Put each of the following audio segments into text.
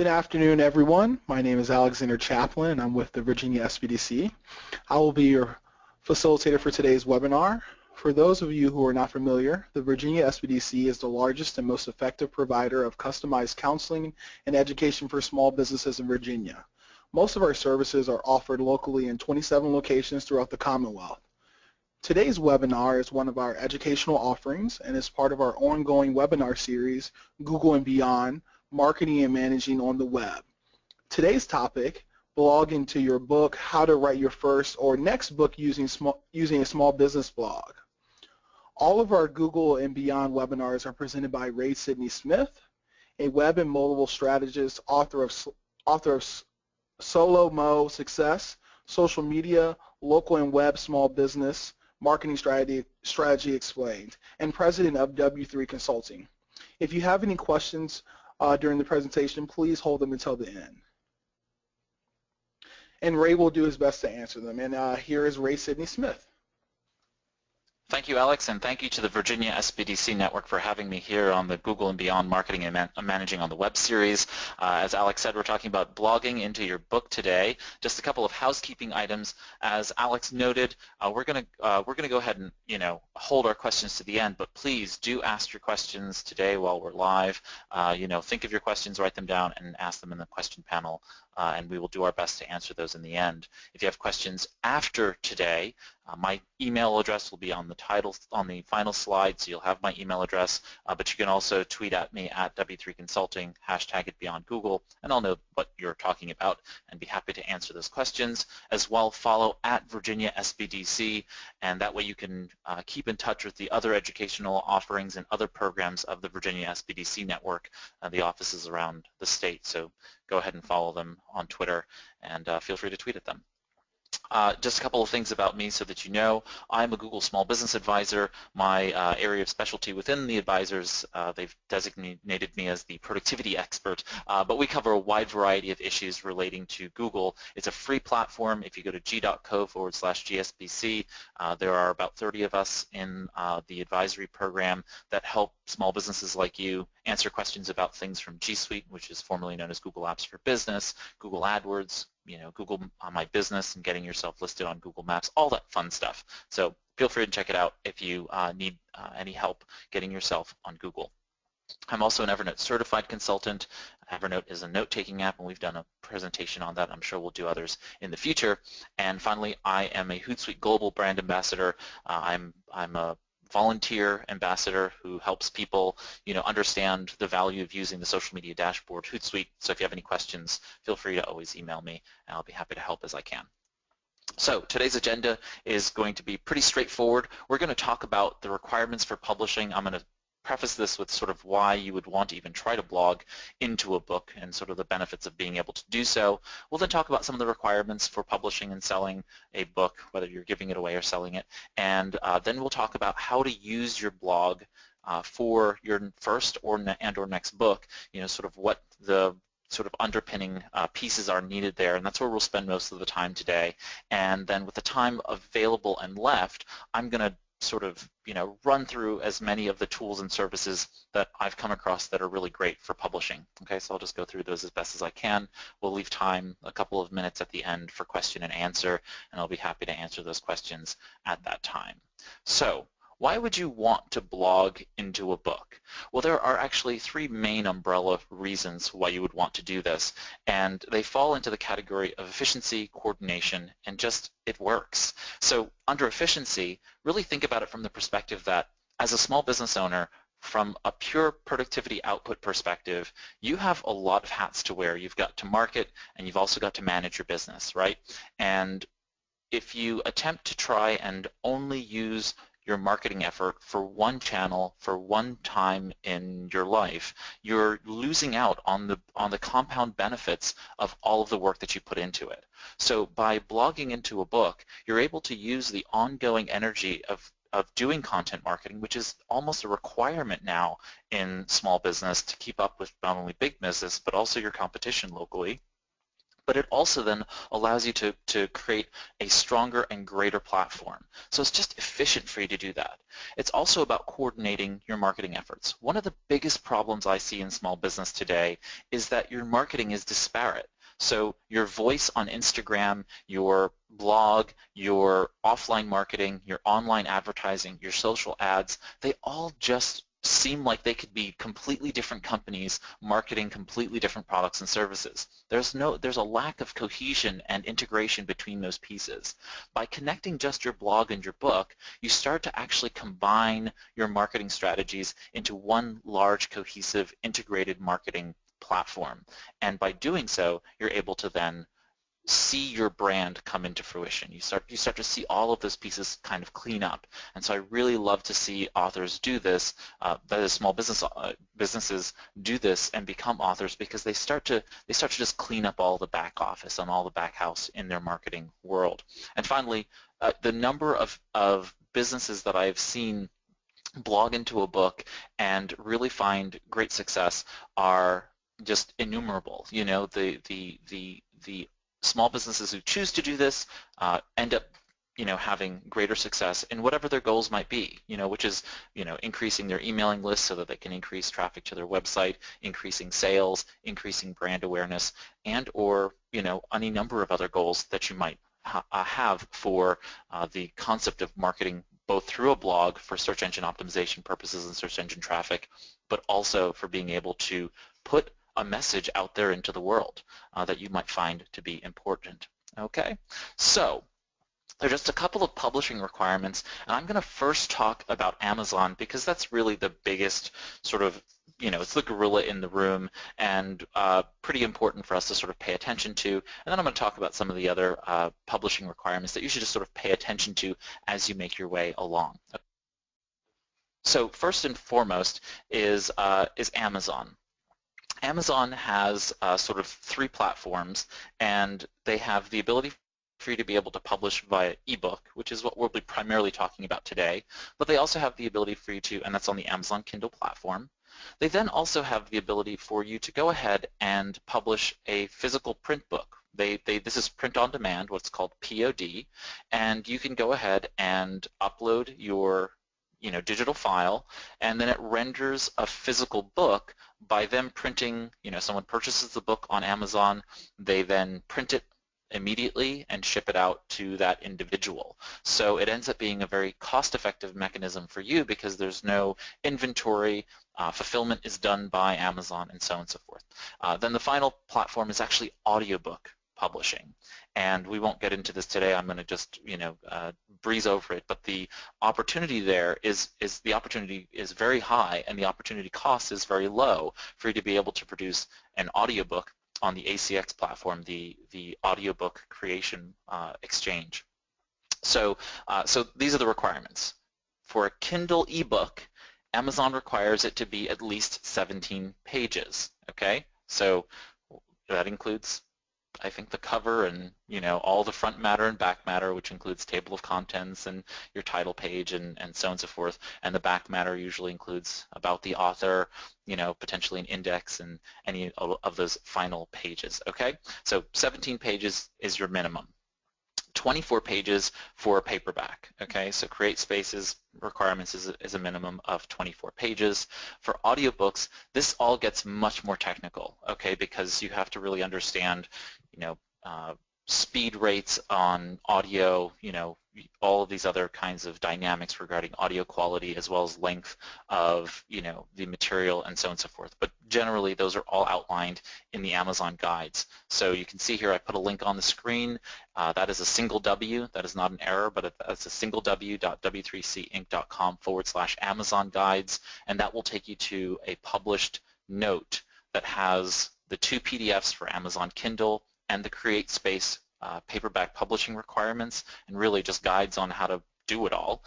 Good afternoon, everyone. My name is Alexander Chaplin, and I'm with the Virginia SBDC. I will be your facilitator for today's webinar. For those of you who are not familiar, the Virginia SBDC is the largest and most effective provider of customized counseling and education for small businesses in Virginia. Most of our services are offered locally in 27 locations throughout the Commonwealth. Today's webinar is one of our educational offerings and is part of our ongoing webinar series, Google and Beyond, Marketing and Managing on the Web. Today's topic, blog into your book, How to Write Your First or Next Book using a Small Business Blog. All of our Google and Beyond webinars are presented by Ray Sidney Smith, a web and mobile strategist, author of Solo Mo Success, Social Media, Local and Web Small Business, Marketing Strategy Explained, and president of W3 Consulting. If you have any questions during the presentation, please hold them until the end. And Ray will do his best to answer them. And here is Ray Sidney Smith. Thank you, Alex, and thank you to the Virginia SBDC Network for having me here on the Google and Beyond Marketing and Managing on the Web series. As Alex said, we're talking about blogging into your book today. Just a couple of housekeeping items. As Alex noted, we're going to go ahead and hold our questions to the end, but please do ask your questions today while we're live. Think of your questions, write them down, and ask them in the question panel, and we will do our best to answer those in the end. If you have questions after today, my email address will be on the title, on the final slide, so you'll have my email address, but you can also tweet at me at W3 Consulting, hashtag it beyond Google, and I'll know what you're talking about and be happy to answer those questions. As well, follow at Virginia SBDC, and that way you can keep in touch with the other educational offerings and other programs of the Virginia SBDC network, the offices around the state, so go ahead and follow them on Twitter, and feel free to tweet at them. Just a couple of things about me so that you know. I'm a Google Small Business Advisor. My area of specialty within the advisors, they've designated me as the productivity expert, but we cover a wide variety of issues relating to Google. It's a free platform. If you go to g.co/GSBC, there are about 30 of us in the advisory program that help small businesses like you answer questions about things from G Suite, which is formerly known as Google Apps for Business, Google AdWords, Google My Business, and getting yourself listed on Google Maps, all that fun stuff. So feel free to check it out if you need any help getting yourself on Google. I'm also an Evernote certified consultant. Evernote is a note-taking app, and we've done a presentation on that. I'm sure we'll do others in the future. And finally, I am a Hootsuite Global Brand Ambassador. I'm a volunteer ambassador who helps people, understand the value of using the social media dashboard Hootsuite. So if you have any questions, feel free to always email me, and I'll be happy to help as I can. So today's agenda is going to be pretty straightforward. We're going to talk about the requirements for publishing. I'm going to preface this with sort of why you would want to even try to blog into a book and sort of the benefits of being able to do so. We'll then talk about some of the requirements for publishing and selling a book, whether you're giving it away or selling it, and then we'll talk about how to use your blog for your first or next book, sort of what the sort of underpinning pieces are needed there, and that's where we'll spend most of the time today. And then with the time available and left, I'm going to sort of run through as many of the tools and services that I've come across that are really great for publishing. Okay, so I'll just go through those as best as I can. We'll leave time, a couple of minutes at the end, for question and answer, and I'll be happy to answer those questions at that time. So why would you want to blog into a book? Well, there are actually three main umbrella reasons why you would want to do this, and they fall into the category of efficiency, coordination, and just it works. So under efficiency, really think about it from the perspective that as a small business owner, from a pure productivity output perspective, you have a lot of hats to wear. You've got to market, and you've also got to manage your business, right? And if you attempt to try and only use your marketing effort for one channel for one time in your life, you're losing out on the compound benefits of all of the work that you put into it. So by blogging into a book, you're able to use the ongoing energy of doing content marketing, which is almost a requirement now in small business to keep up with not only big business but also your competition locally. but it also then allows you to create a stronger and greater platform. So it's just efficient for you to do that. It's also about coordinating your marketing efforts. One of the biggest problems I see in small business today is that your marketing is disparate. So your voice on Instagram, your blog, your offline marketing, your online advertising, your social ads, they all just seem like they could be completely different companies marketing completely different products and services. There's a lack of cohesion and integration between those pieces. By connecting just your blog and your book, you start to actually combine your marketing strategies into one large, cohesive, integrated marketing platform. And by doing so, you're able to then see your brand come into fruition. You start to see all of those pieces kind of clean up. And so I really love to see authors do this, that is small businesses do this and become authors, because they start to just clean up all the back office and all the back house in their marketing world. And finally, the number of businesses that I've seen blog into a book and really find great success are just innumerable. You know, the small businesses who choose to do this end up, you know, having greater success in whatever their goals might be, you know, which is, you know, increasing their emailing list so that they can increase traffic to their website, increasing sales, increasing brand awareness, and or, you know, any number of other goals that you might have for the concept of marketing, both through a blog for search engine optimization purposes and search engine traffic, but also for being able to put a message out there into the world that you might find to be important. Okay, so there are just a couple of publishing requirements, and I'm going to first talk about Amazon because that's really the biggest sort of, you know, it's the gorilla in the room and pretty important for us to sort of pay attention to. And then I'm going to talk about some of the other publishing requirements that you should just sort of pay attention to as you make your way along. So first and foremost is Amazon. Amazon has sort of three platforms, and they have the ability for you to be able to publish via ebook, which is what we'll be primarily talking about today, but they also have the ability for you to, and that's on the Amazon Kindle platform. They then also have the ability for you to go ahead and publish a physical print book. This is print on demand, what's called POD, and you can go ahead and upload your digital file, and then it renders a physical book by them printing. Someone purchases the book on Amazon, they then print it immediately and ship it out to that individual. So it ends up being a very cost-effective mechanism for you because there's no inventory, fulfillment is done by Amazon, and so on and so forth. Then the final platform is actually audiobook publishing. And we won't get into this today. I'm going to just breeze over it. But the opportunity there is the opportunity is very high, and the opportunity cost is very low for you to be able to produce an audiobook on the ACX platform, the audiobook creation exchange. So these are the requirements. For a Kindle ebook, Amazon requires it to be at least 17 pages. Okay, so that includes, I think, the cover and all the front matter and back matter, which includes table of contents and your title page and so on and so forth. And the back matter usually includes about the author, potentially an index and any of those final pages. Okay, so 17 pages is your minimum. 24 pages for a paperback. Okay, so Create Spaces requirements is a minimum of 24 pages. For audiobooks, this all gets much more technical, okay, because you have to really understand, speed rates on audio, all of these other kinds of dynamics regarding audio quality, as well as length of, the material and so on and so forth. But generally, those are all outlined in the Amazon guides. So you can see here I put a link on the screen. That is a single W. That is not an error, but that's a single w.w3cinc.com/Amazon guides, and that will take you to a published note that has the two PDFs for Amazon Kindle and the Create Space paperback publishing requirements, and really just guides on how to do it all,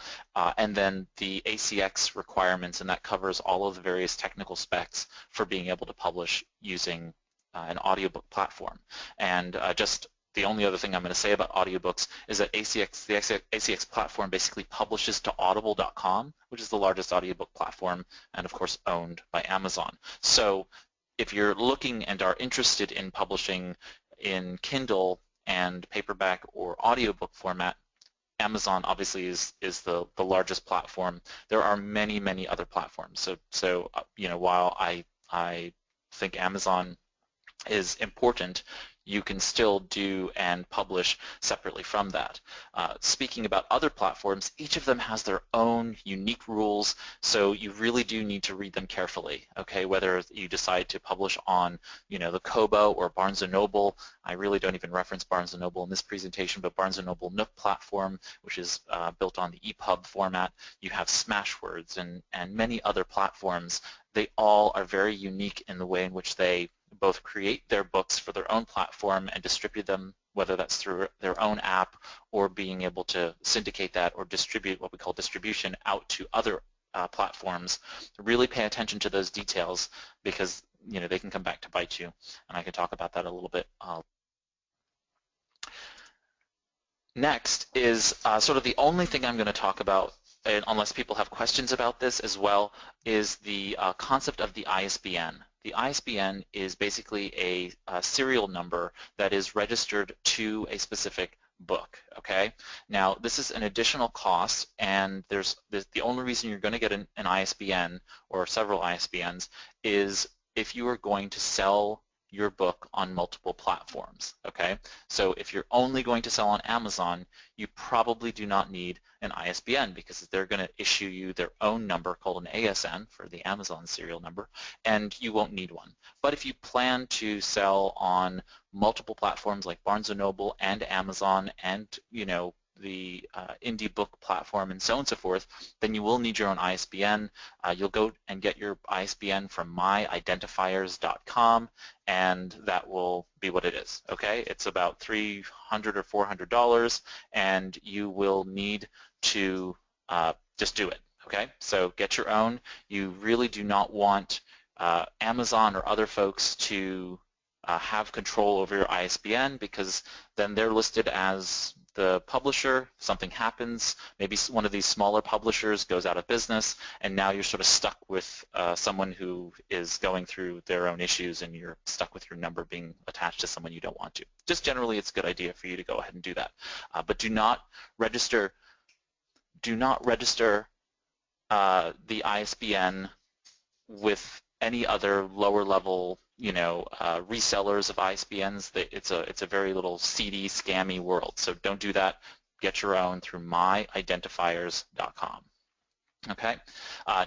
and then the ACX requirements, and that covers all of the various technical specs for being able to publish using an audiobook platform. And just the only other thing I'm going to say about audiobooks is that the ACX platform basically publishes to audible.com, which is the largest audiobook platform, and of course owned by Amazon. So if you're looking and are interested in publishing in Kindle and paperback or audiobook format, Amazon obviously is the largest platform. There are many, many other platforms. So while I think Amazon is important, you can still do and publish separately from that. Speaking about other platforms, each of them has their own unique rules, so you really do need to read them carefully, okay? Whether you decide to publish on, the Kobo or Barnes & Noble. I really don't even reference Barnes & Noble in this presentation, but Barnes & Noble Nook platform, which is built on the EPUB format. You have Smashwords and many other platforms. They all are very unique in the way in which they both create their books for their own platform and distribute them, whether that's through their own app or being able to syndicate that or distribute what we call distribution out to other platforms. Really pay attention to those details because they can come back to bite you, and I can talk about that a little bit. Next is sort of the only thing I'm going to talk about, and unless people have questions about this as well, is the concept of the ISBN. The ISBN is basically a serial number that is registered to a specific book, okay? Now, this is an additional cost, and the only reason you're going to get an ISBN or several ISBNs is if you are going to sell your book on multiple platforms, okay? So if you're only going to sell on Amazon, you probably do not need an ISBN because they're going to issue you their own number called an ASN for the Amazon serial number, and you won't need one. But if you plan to sell on multiple platforms like Barnes & Noble and Amazon and, the indie book platform and so on and so forth, then you will need your own ISBN. You'll go and get your ISBN from myidentifiers.com, and that will be what it is, okay? It's about $300 or $400, and you will need to just do it, okay? So get your own. You really do not want Amazon or other folks to have control over your ISBN because then they're listed as the publisher, something happens, maybe one of these smaller publishers goes out of business, and now you're sort of stuck with someone who is going through their own issues, and you're stuck with your number being attached to someone you don't want to. Just generally, it's a good idea for you to go ahead and do that. But do not register the ISBN with any other lower level resellers of ISBNs. It's a very little seedy, scammy world. So don't do that. Get your own through myidentifiers.com. Okay.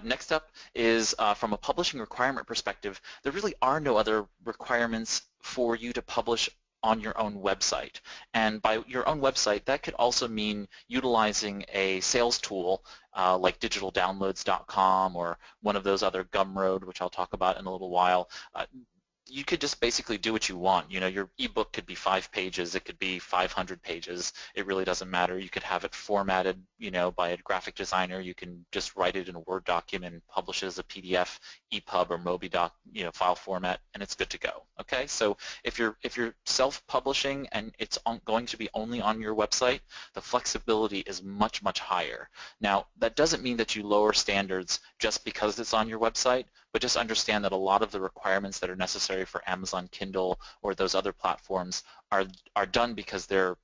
Next up is from a publishing requirement perspective, there really are no other requirements for you to publish on your own website. And by your own website, that could also mean utilizing a sales tool like digitaldownloads.com or one of those other Gumroad, which I'll talk about in a little while. You could just basically do what you want. Your ebook could be 5 pages, it could be 500 pages. It really doesn't matter. You could have it formatted, by a graphic designer. You can just write it in a Word document, publish it as a PDF, EPUB, or MobiDoc, file format, and it's good to go. Okay, so if you're self-publishing and it's going to be only on your website, the flexibility is much, much higher. Now, that doesn't mean that you lower standards just because it's on your website, but just understand that a lot of the requirements that are necessary for Amazon Kindle or those other platforms are done because they're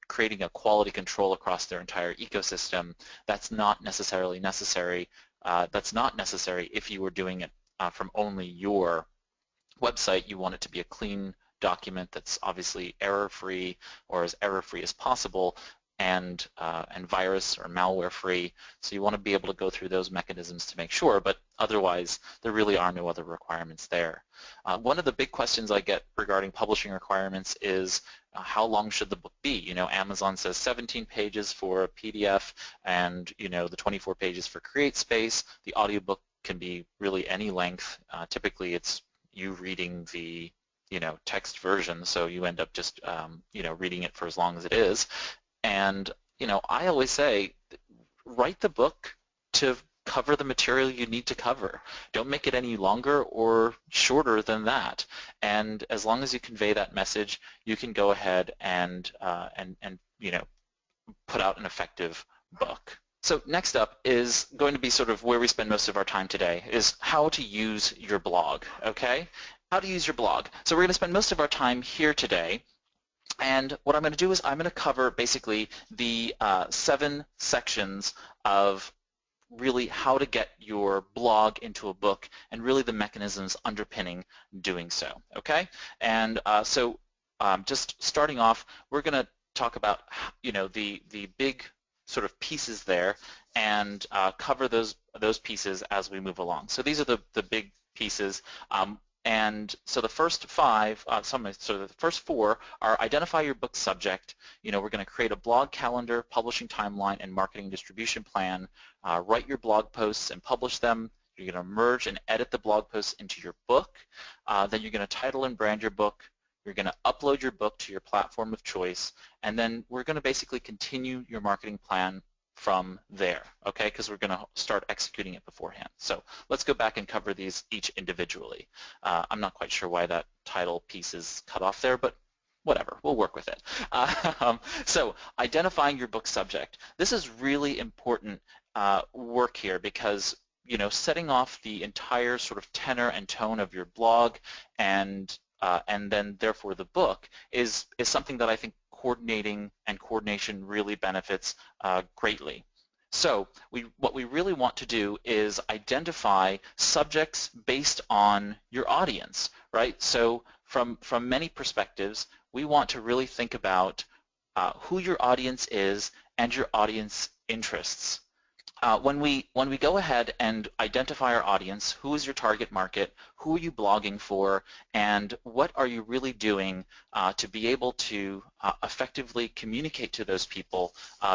creating a quality control across their entire ecosystem. That's not necessarily necessary. That's not necessary if you were doing it from only your website. You want it to be a clean document that's obviously error-free or as error-free as possible, and virus or malware free. So you want to be able to go through those mechanisms to make sure, but otherwise there really are no other requirements there. One of the big questions I get regarding publishing requirements is how long should the book be? Amazon says 17 pages for a PDF and the 24 pages for Create Space. The audiobook can be really any length. Typically it's you reading the text version, so you end up just reading it for as long as it is. And, I always say, write the book to cover the material you need to cover. Don't make it any longer or shorter than that. And as long as you convey that message, you can go ahead and put out an effective book. So next up is going to be sort of where we spend most of our time today, is how to use your blog, okay? how to use your blog. So we're going to spend most of our time here today. And what I'm going to do is I'm going to cover basically the 7 sections of really how to get your blog into a book and really the mechanisms underpinning doing so, okay? And just starting off, we're going to talk about, the big sort of pieces there and cover those pieces as we move along. So these are the big pieces. And so the first 5, so the first 4 are identify your book subject. We're going to create a blog calendar, publishing timeline, and marketing distribution plan. Write your blog posts and publish them. You're going to merge and edit the blog posts into your book. Then you're going to title and brand your book. You're going to upload your book to your platform of choice. And then we're going to basically continue your marketing plan from there, okay, because we're going to start executing it beforehand. So let's go back and cover these each individually. I'm not quite sure why that title piece is cut off there, but whatever, we'll work with it. So identifying your book subject. This is really important work here because setting off the entire sort of tenor and tone of your blog and then therefore the book is something that I think coordination really benefits greatly. So what we really want to do is identify subjects based on your audience, right? So from many perspectives, we want to really think about who your audience is and your audience interests. When we go ahead and identify our audience, who is your target market, who are you blogging for, and what are you really doing to be able to effectively communicate to those people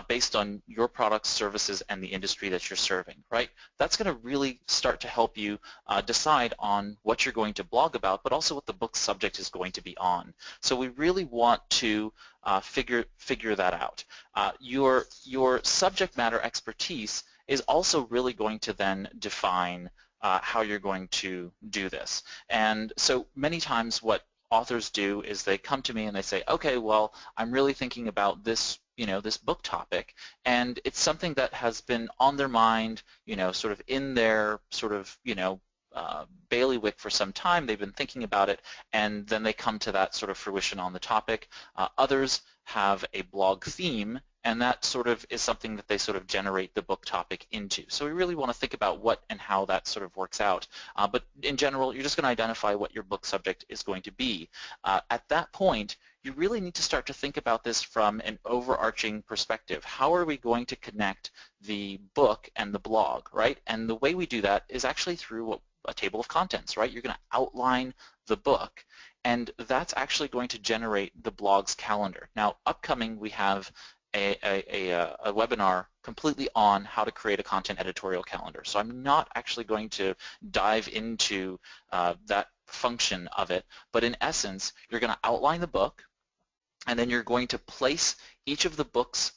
based on your products, services, and the industry that you're serving, right? That's going to really start to help you decide on what you're going to blog about, but also what the book subject is going to be on. So we really want to figure that out. Your subject matter expertise is also really going to then define how you're going to do this. And so many times what authors do is they come to me and they say, okay, well, I'm really thinking about this, this book topic, and it's something that has been on their mind, sort of in their sort of, bailiwick for some time. They've been thinking about it, and then they come to that sort of fruition on the topic. Others have a blog theme, and that sort of is something that they sort of generate the book topic into. So we really want to think about what and how that sort of works out. But in general, you're just going to identify what your book subject is going to be. At that point, you really need to start to think about this from an overarching perspective. How are we going to connect the book and the blog, right? And the way we do that is actually through a table of contents, right? You're going to outline the book, and that's actually going to generate the blog's calendar. Now, upcoming, we have a webinar completely on how to create a content editorial calendar. So I'm not actually going to dive into that function of it, but in essence, you're going to outline the book, and then you're going to place each of the book's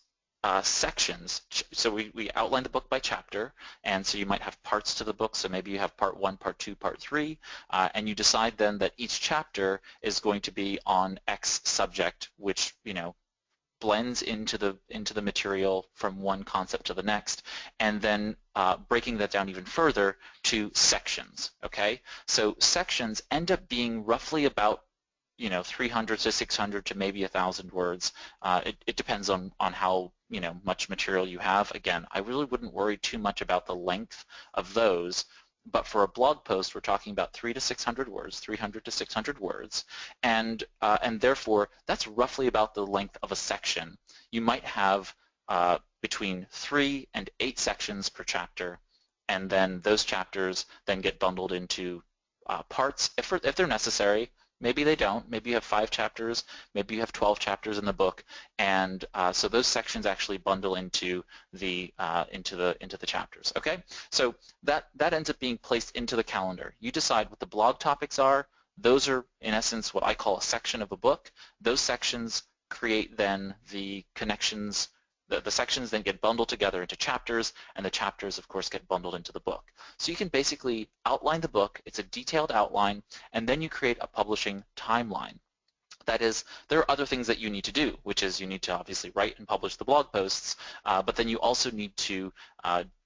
sections. So we outline the book by chapter, and so you might have parts to the book. So maybe you have part 1, part 2, part 3, and you decide then that each chapter is going to be on X subject, which blends into the material from one concept to the next, and then breaking that down even further to sections. Okay, so sections end up being roughly about 300 to 600 to maybe 1,000 words. It depends on how much material you have. Again, I really wouldn't worry too much about the length of those. But for a blog post, we're talking about 300 to 600 words, 300 to 600 words, and therefore that's roughly about the length of a section. You might have between 3 and 8 sections per chapter, and then those chapters then get bundled into parts if they're necessary. Maybe they don't. Maybe you have 5 chapters. Maybe you have 12 chapters in the book, and so those sections actually bundle into the chapters. Okay, so that ends up being placed into the calendar. You decide what the blog topics are. Those are in essence what I call a section of a book. Those sections create then the connections. The sections then get bundled together into chapters, and the chapters, of course, get bundled into the book. So you can basically outline the book. It's a detailed outline, and then you create a publishing timeline. That is, there are other things that you need to do, which is you need to obviously write and publish the blog posts, but then you also need to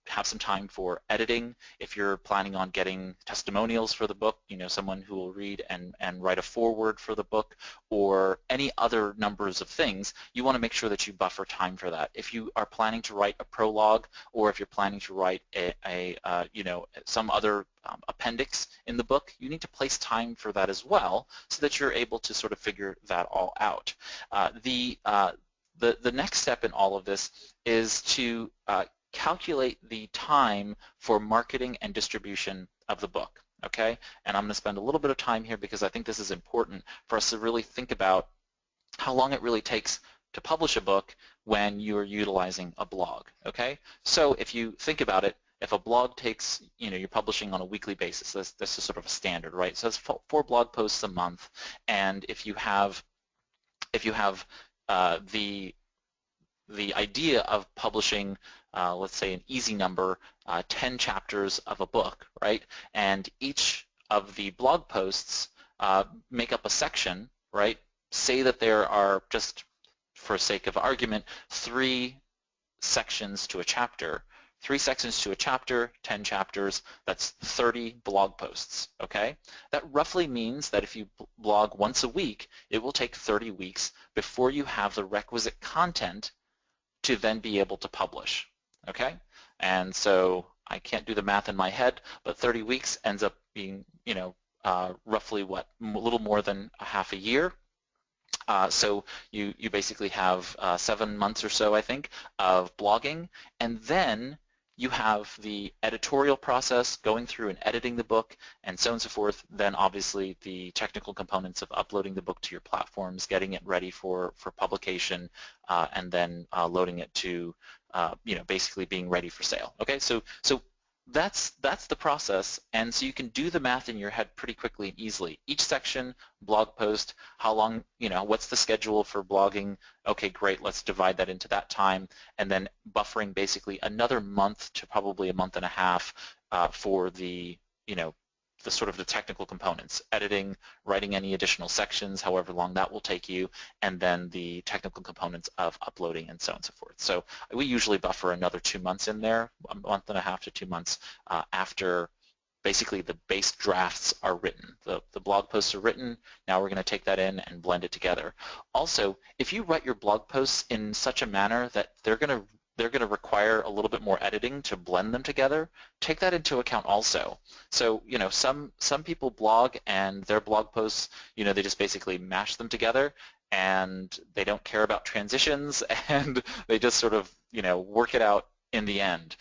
have some time for editing. If you're planning on getting testimonials for the book, someone who will read and write a foreword for the book, or any other numbers of things, you want to make sure that you buffer time for that. If you are planning to write a prologue, or if you're planning to write some other appendix in the book, you need to place time for that as well, so that you're able to sort of figure that all out. The next step in all of this is to calculate the time for marketing and distribution of the book, okay? And I'm going to spend a little bit of time here because I think this is important for us to really think about how long it really takes to publish a book when you're utilizing a blog, okay? So if you think about it, if a blog takes, you're publishing on a weekly basis, this is sort of a standard, right? So it's 4 blog posts a month, and if you have the idea of publishing, let's say an easy number, 10 chapters of a book, right? And each of the blog posts make up a section, right? Say that there are, just for sake of argument, 3 sections to a chapter. 3 sections to a chapter, 10 chapters, that's 30 blog posts, okay? That roughly means that if you blog once a week, it will take 30 weeks before you have the requisite content to then be able to publish, okay? And so I can't do the math in my head, but 30 weeks ends up being, roughly a little more than a half a year. So you basically have 7 months or so, I think, of blogging, and then you have the editorial process, going through and editing the book, and so on and so forth. Then obviously the technical components of uploading the book to your platforms, getting it ready for publication, and then loading it to, basically being ready for sale. Okay, so that's the process, and so you can do the math in your head pretty quickly and easily. Each section, blog post, how long, what's the schedule for blogging? Okay, great, let's divide that into that time, and then buffering basically another month to probably a month and a half for the, the sort of the technical components, editing, writing any additional sections, however long that will take you, and then the technical components of uploading and so on and so forth. So we usually buffer another 2 months in there, a month and a half to 2 months after basically the base drafts are written. The blog posts are written. Now we're going to take that in and blend it together. Also, if you write your blog posts in such a manner that they're going to require a little bit more editing to blend them together, take that into account also. So, some people blog and their blog posts, they just basically mash them together and they don't care about transitions and they just sort of, work it out in the end.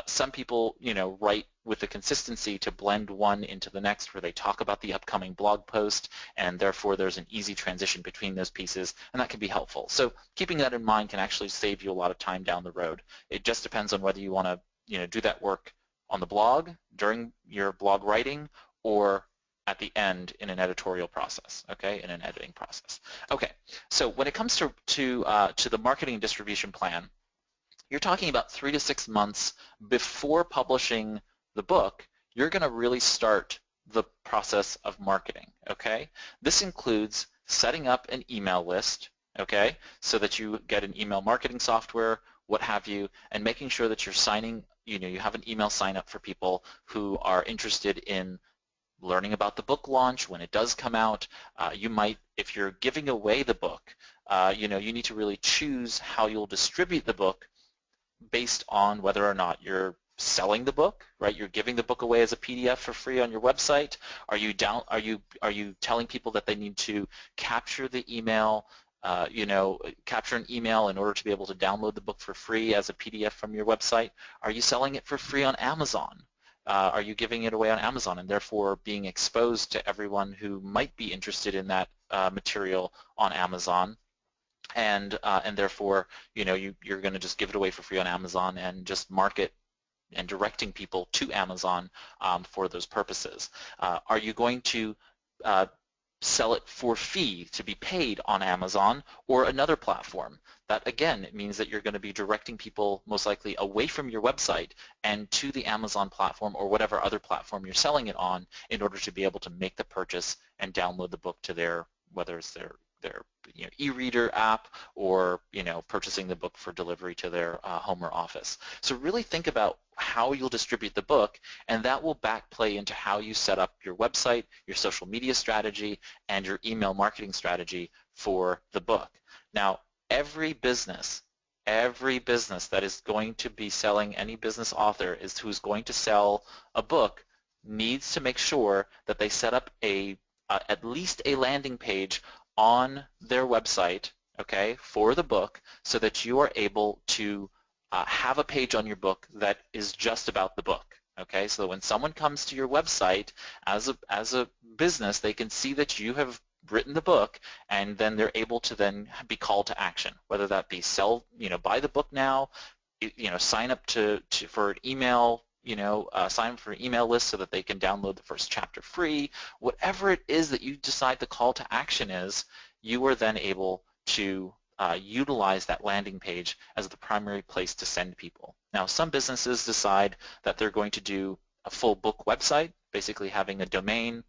Some people, write with the consistency to blend one into the next, where they talk about the upcoming blog post, and therefore there's an easy transition between those pieces, and that can be helpful. So keeping that in mind can actually save you a lot of time down the road. It just depends on whether you want to, do that work on the blog, during your blog writing, or at the end in an editorial process, okay, in an editing process. Okay, so when it comes to the marketing and distribution plan, you're talking about 3 to 6 months before publishing the book. You're going to really start the process of marketing, okay? This includes setting up an email list, okay, so that you get an email marketing software, what have you, and making sure that you're signing, you have an email sign up for people who are interested in learning about the book launch when it does come out. You might, if you're giving away the book, you need to really choose how you'll distribute the book based on whether or not you're selling the book, right? You're giving the book away as a PDF for free on your website. Are you telling people that they need to capture the email, capture an email in order to be able to download the book for free as a PDF from your website? Are you selling it for free on Amazon? Are you giving it away on Amazon and therefore being exposed to everyone who might be interested in that material on Amazon? And therefore, you're going to just give it away for free on Amazon and just market and directing people to Amazon for those purposes. Are you going to sell it for fee to be paid on Amazon or another platform? That, again, it means that you're going to be directing people most likely away from your website and to the Amazon platform or whatever other platform you're selling it on in order to be able to make the purchase and download the book to their, whether it's their e-reader app, or purchasing the book for delivery to their home or office. So really think about how you'll distribute the book, and that will backplay into how you set up your website, your social media strategy, and your email marketing strategy for the book. Now, every business that is going to be selling, any business author who's going to sell a book, needs to make sure that they set up at least a landing page on their website, okay, for the book, so that you are able to have a page on your book that is just about the book. Okay, so when someone comes to your website as a business, they can see that you have written the book, and then they're able to then be called to action, whether that be buy the book now, sign up for an email, sign up for an email list so that they can download the first chapter free. Whatever it is that you decide the call to action is, you are then able to utilize that landing page as the primary place to send people. Now, some businesses decide that they're going to do a full book website, basically having a domain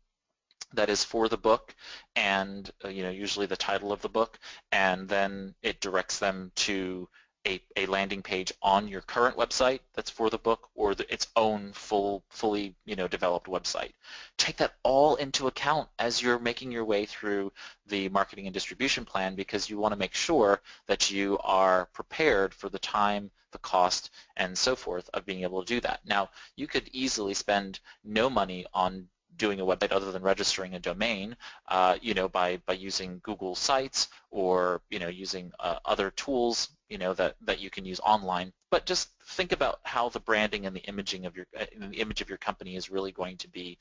that is for the book, and usually the title of the book, and then it directs them to a landing page on your current website that's for the book, or its own fully developed website. Take that all into account as you're making your way through the marketing and distribution plan, because you want to make sure that you are prepared for the time, the cost, and so forth of being able to do that. Now, you could easily spend no money on doing a website other than registering a domain, by using Google Sites, or using other tools, that you can use online. But just think about how the branding and the image of your company is really going to be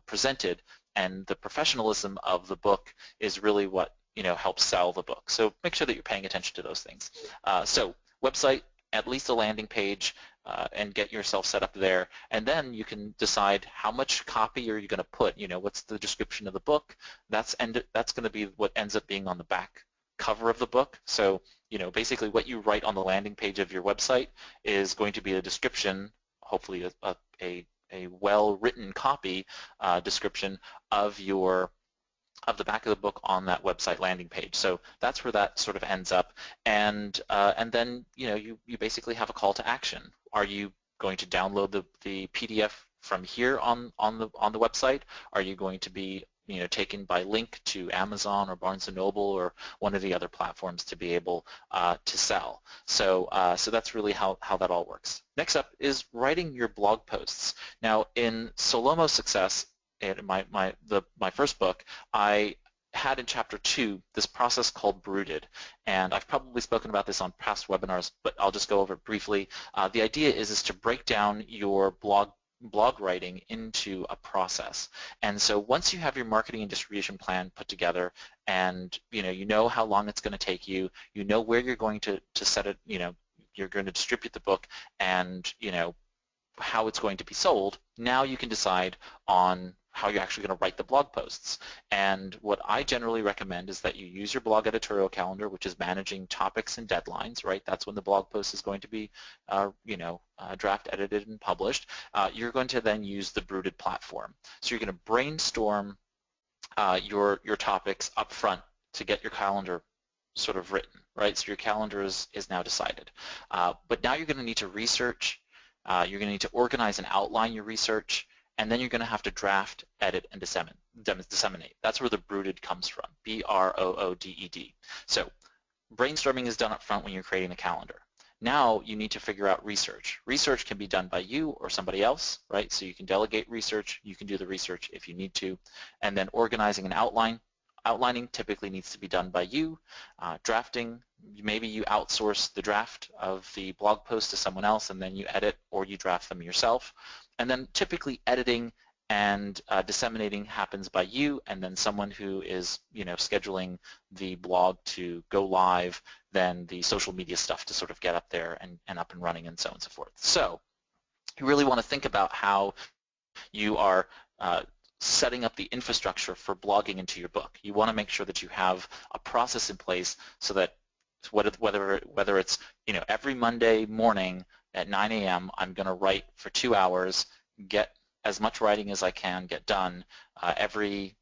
presented, and the professionalism of the book is really what helps sell the book. So make sure that you're paying attention to those things. So website, at least a landing page, and get yourself set up there, and then you can decide how much copy are you going to put. What's the description of the book? That's going to be what ends up being on the back cover of the book. So basically what you write on the landing page of your website is going to be a description, hopefully a well-written copy description of the back of the book on that website landing page. So that's where that sort of ends up, and then you basically have a call to action. Are you going to download the PDF from here on the website? Are you going to be taken by link to Amazon or Barnes & Noble or one of the other platforms to be able to sell? So that's really how that all works. Next up is writing your blog posts. Now, in Solomo Success, in my first book, I had in chapter 2 this process called brooded, and I've probably spoken about this on past webinars, but I'll just go over it briefly. The idea is to break down your blog writing into a process. And so once you have your marketing and distribution plan put together, and you know how long it's going to take you, you know where you're going to set it, you're going to distribute the book, and how it's going to be sold, now you can decide on how you're actually going to write the blog posts. And what I generally recommend is that you use your blog editorial calendar, which is managing topics and deadlines, right? That's when the blog post is going to be, draft edited and published. You're going to then use the brooded platform. So you're going to brainstorm your topics up front to get your calendar sort of written, right? So your calendar is now decided. But now you're going to need to research. You're going to need to organize and outline your research, and then you're going to have to draft, edit, and disseminate. That's where the brooded comes from, B-R-O-O-D-E-D. So brainstorming is done up front when you're creating a calendar. Now you need to figure out research. Research can be done by you or somebody else, right? So you can delegate research. You can do the research if you need to. And then organizing and outlining typically needs to be done by you. Drafting, maybe you outsource the draft of the blog post to someone else, and then you edit or you draft them yourself. And then typically editing and disseminating happens by you, and then someone who is scheduling the blog to go live, then the social media stuff to sort of get up there and up and running, and so on and so forth. So you really want to think about how you are setting up the infrastructure for blogging into your book. You want to make sure that you have a process in place so that whether it's every Monday morning at 9 a.m. I'm going to write for 2 hours, get as much writing as I can get done. Every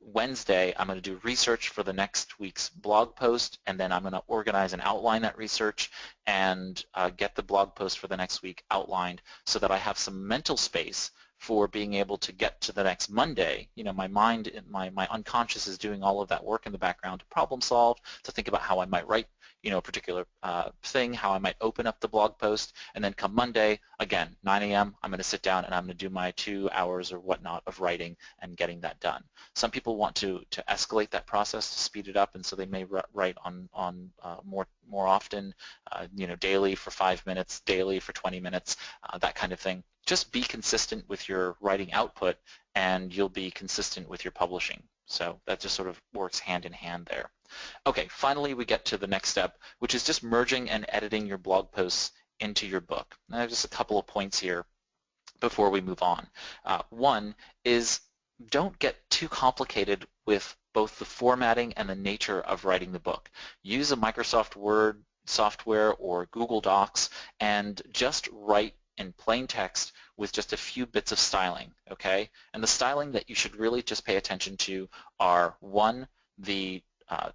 Wednesday, I'm going to do research for the next week's blog post, and then I'm going to organize and outline that research and get the blog post for the next week outlined so that I have some mental space for being able to get to the next Monday. You know, my mind, my unconscious is doing all of that work in the background to problem solve, to think about how I might write, you know, a particular thing, how I might open up the blog post, and then come Monday, again, 9 a.m., I'm going to sit down and I'm going to do my 2 hours or whatnot of writing and getting that done. Some people want to escalate that process to speed it up, and so they may write on more often, you know, daily for 5 minutes, daily for 20 minutes, that kind of thing. Just be consistent with your writing output, and you'll be consistent with your publishing. So that just sort of works hand in hand there. Okay, finally we get to the next step, which is just merging and editing your blog posts into your book. And I have just a couple of points here before we move on. One is, don't get too complicated with both the formatting and the nature of writing the book. Use a Microsoft Word software or Google Docs and just write in plain text with just a few bits of styling, okay? And the styling that you should really just pay attention to are, one, the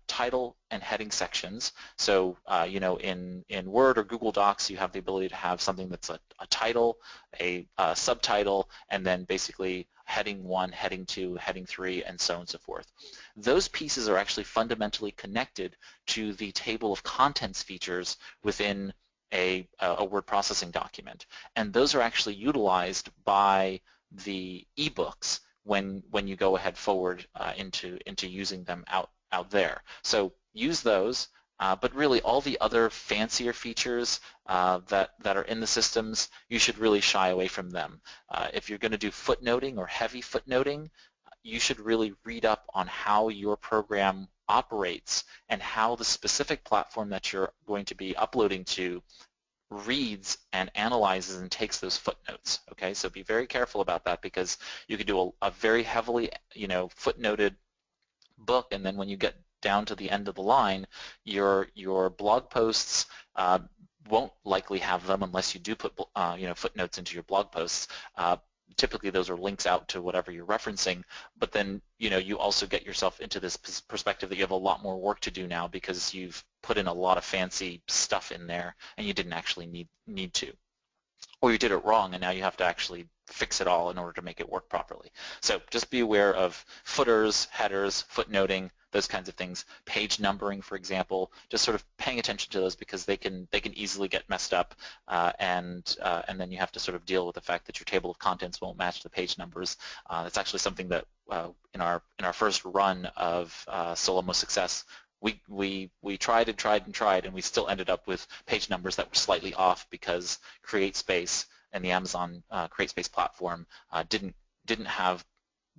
title and heading sections. So, you know, in Word or Google Docs, you have the ability to have something that's a title, a subtitle, and then basically heading 1, heading 2, heading 3, and so on and so forth. Those pieces are actually fundamentally connected to the table of contents features within a word processing document. And those are actually utilized by the ebooks when you go ahead forward into using them out there. So use those, but really all the other fancier features that are in the systems, you should really shy away from them. If you're going to do footnoting or heavy footnoting, you should really read up on how your program operates and how the specific platform that you're going to be uploading to reads and analyzes and takes those footnotes. Okay, so be very careful about that, because you could do a very heavily, you know, footnoted book, and then when you get down to the end of the line, your blog posts won't likely have them unless you do put you know, footnotes into your blog posts. Typically those are links out to whatever you're referencing, but then, you know, you also get yourself into this perspective that you have a lot more work to do now because you've put in a lot of fancy stuff in there and you didn't actually need to. Or you did it wrong and now you have to actually fix it all in order to make it work properly. So just be aware of footers, headers, footnoting, those kinds of things. Page numbering, for example, just sort of paying attention to those because they can easily get messed up, and then you have to sort of deal with the fact that your table of contents won't match the page numbers. That's actually something that in our first run of Solomo Success, we tried and we still ended up with page numbers that were slightly off because CreateSpace and the Amazon CreateSpace platform didn't have,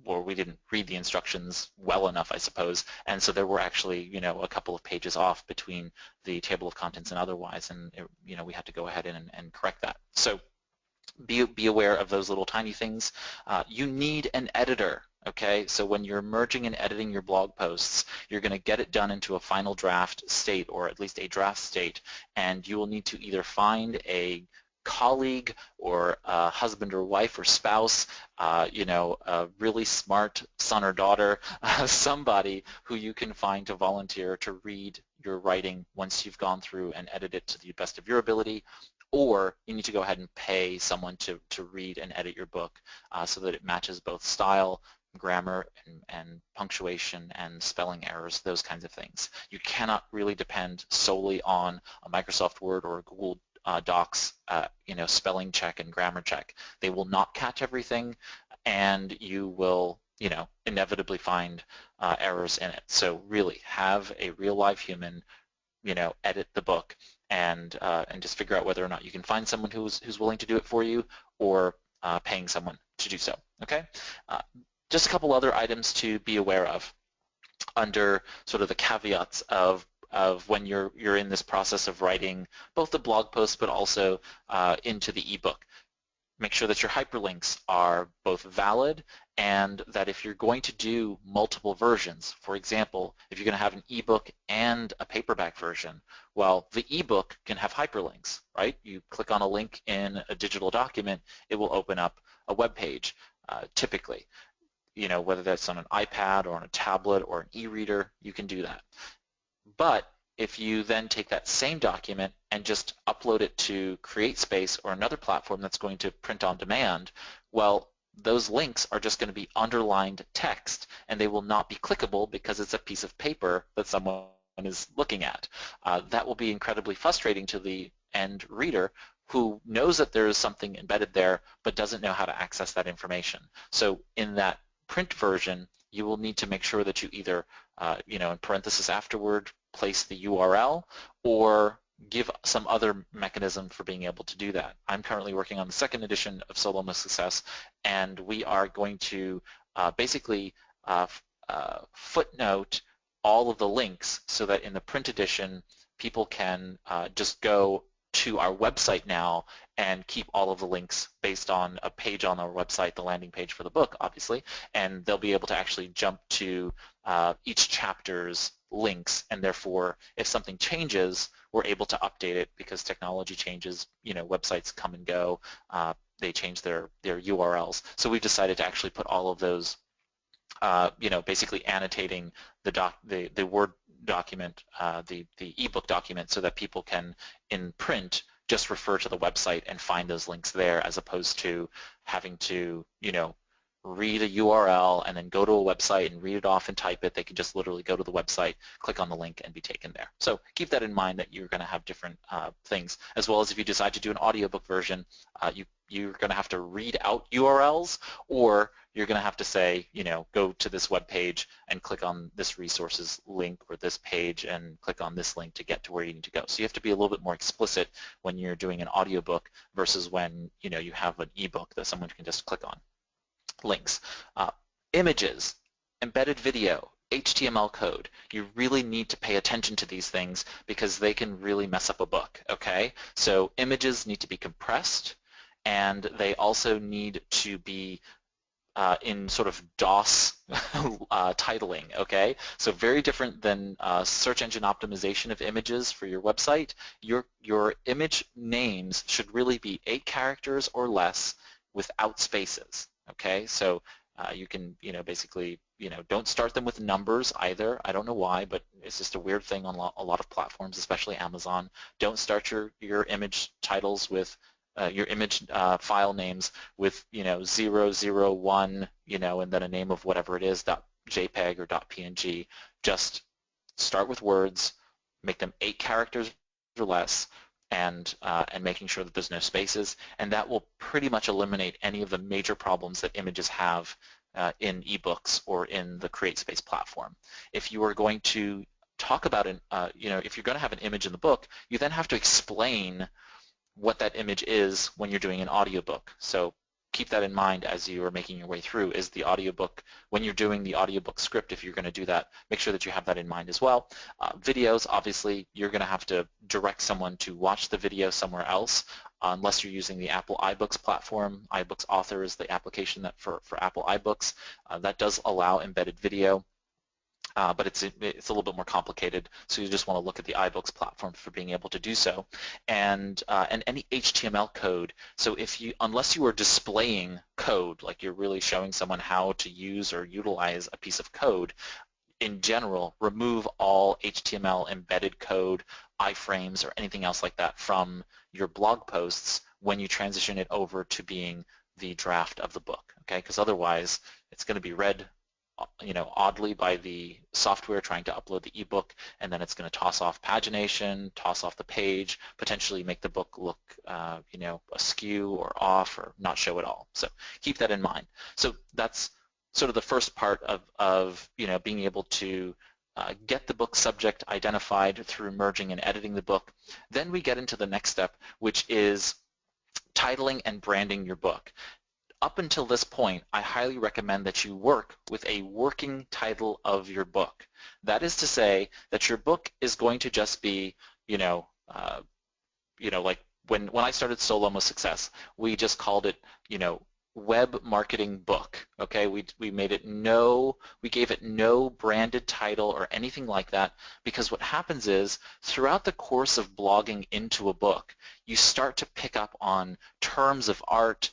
or we didn't read the instructions well enough, I suppose, and so there were actually, you know, a couple of pages off between the table of contents and otherwise, and you know, we had to go ahead and correct that. So be aware of those little tiny things. You need an editor. Okay, so when you're merging and editing your blog posts, you're going to get it done into a final draft state, or at least a draft state, and you will need to either find a colleague or a husband or wife or spouse, you know, a really smart son or daughter, somebody who you can find to volunteer to read your writing once you've gone through and edited it to the best of your ability, or you need to go ahead and pay someone to read and edit your book so that it matches both style, grammar, and punctuation and spelling errors, those kinds of things. You cannot really depend solely on a Microsoft Word or a Google Docs, you know, spelling check and grammar check. They will not catch everything, and you will, you know, inevitably find errors in it. So really have a real live human, you know, edit the book, and just figure out whether or not you can find someone who's willing to do it for you, or paying someone to do so. Okay. Just a couple other items to be aware of under sort of the caveats of when you're in this process of writing both the blog post but also into the ebook. Make sure that your hyperlinks are both valid, and that if you're going to do multiple versions, for example, if you're going to have an ebook and a paperback version, well, the ebook can have hyperlinks, right? You click on a link in a digital document, it will open up a web page typically. whether that's on an iPad or on a tablet or an e-reader, you can do that. But if you then take that same document and just upload it to CreateSpace or another platform that's going to print on demand, well, those links are just going to be underlined text, and they will not be clickable because it's a piece of paper that someone is looking at. That will be incredibly frustrating to the end reader who knows that there is something embedded there but doesn't know how to access that information. So in that print version, you will need to make sure that you either, in parentheses afterward, place the URL or give some other mechanism for being able to do that. I'm currently working on the second edition of Solomo Success, and we are going to basically footnote all of the links so that in the print edition, people can just go to our website now and keep all of the links based on a page on our website, the landing page for the book, obviously, and they'll be able to actually jump to each chapter's links, and therefore, if something changes, we're able to update it because technology changes, websites come and go, they change their URLs. So we've decided to actually put all of those, basically annotating the Word document, the ebook document, so that people can, in print, just refer to the website and find those links there, as opposed to having to, read a URL and then go to a website and read it off and type it. They can just literally go to the website, click on the link, and be taken there. So keep that in mind, that you're going to have different things, as well as if you decide to do an audiobook version, you're going to have to read out URLs, or you're going to have to say, go to this web page and click on this resources link or this page and click on this link to get to where you need to go. So you have to be a little bit more explicit when you're doing an audiobook versus when you have an ebook that someone can just click on. Links, images, embedded video, HTML code. You really need to pay attention to these things because they can really mess up a book, okay? So images need to be compressed, and they also need to be in sort of DOS titling, okay? So very different than search engine optimization of images for your website. Your image names should really be 8 characters or less without spaces. Okay, so you can, basically, don't start them with numbers either. I don't know why, but it's just a weird thing on a lot of platforms, especially Amazon. Don't start your image titles with your image file names with 001, and then a name of whatever it is, .jpeg or .png. Just start with words, make them 8 characters or less, and making sure that there's no spaces, and that will pretty much eliminate any of the major problems that images have in ebooks or in the CreateSpace platform. If you are going to talk about if you're going to have an image in the book, you then have to explain what that image is when you're doing an audiobook. So keep that in mind as you are making your way through. Is the audiobook, when you're doing the audiobook script, if you're going to do that, make sure that you have that in mind as well. Videos, obviously, you're going to have to direct someone to watch the video somewhere else, unless you're using the Apple iBooks platform. iBooks Author is the application that for Apple iBooks. That does allow embedded video. But it's a little bit more complicated, so you just want to look at the iBooks platform for being able to do so, and any HTML code. So unless you are displaying code, like you're really showing someone how to use or utilize a piece of code, in general, remove all HTML embedded code, iframes, or anything else like that from your blog posts when you transition it over to being the draft of the book. Okay, because otherwise it's going to be read oddly by the software trying to upload the ebook, and then it's going to toss off pagination, toss off the page, potentially make the book look askew or off or not show at all. So keep that in mind. So that's sort of the first part of being able to get the book subject identified through merging and editing the book. Then we get into the next step, which is titling and branding your book. Up until this point, I highly recommend that you work with a working title of your book. That is to say that your book is going to just be, like when I started Solomo Success, we just called it, web marketing book. Okay, we made it we gave it no branded title or anything like that, because what happens is throughout the course of blogging into a book, you start to pick up on terms of art,